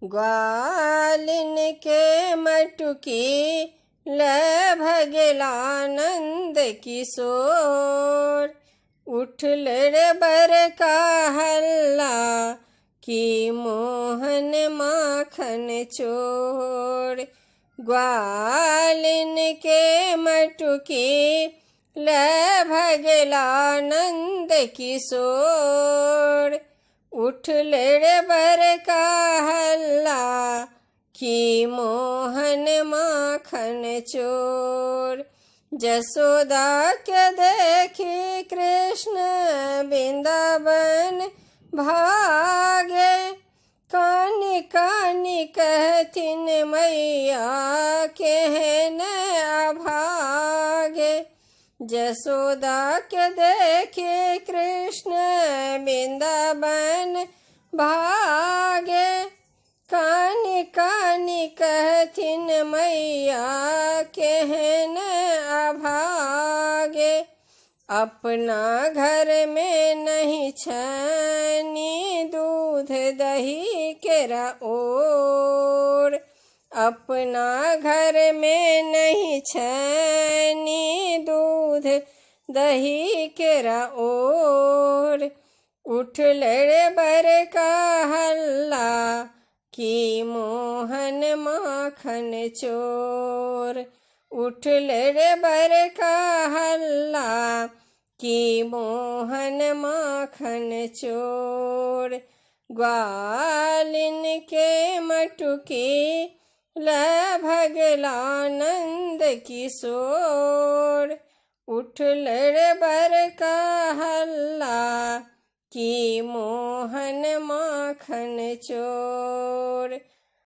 ग्वालिन के मटुकी भगलानंद किशोर। उठल रे बर का हल्ला कि मोहन माखन चोर। ग्वालिन के मटुकी भगलानंद किशोर। उठल रे बर का हल्ला कि मोहन माखन चोर। जसोदा के देखी कृष्ण वृंदावन भागे। कानी कानी कहथिन मैया केहन अभागे। जसोदा के देखे कृष्ण वृंदावन भागे। कानी कानी कहथिन मैया केहन अभागे। अपना घर में नहीं छनी दूध दही केरा ओर। अपना घर में नहीं छनी दूध दही केरा ओर। उठल रे बर का हल्ला कि मोहन माखन चोर। उठल रे बर का हल्ला कि मोहन माखन चोर। ग्वालिन के मटुकी भगलानंद किशोर। उठल रे बर का हल्ला कि मोहन माखन चोर।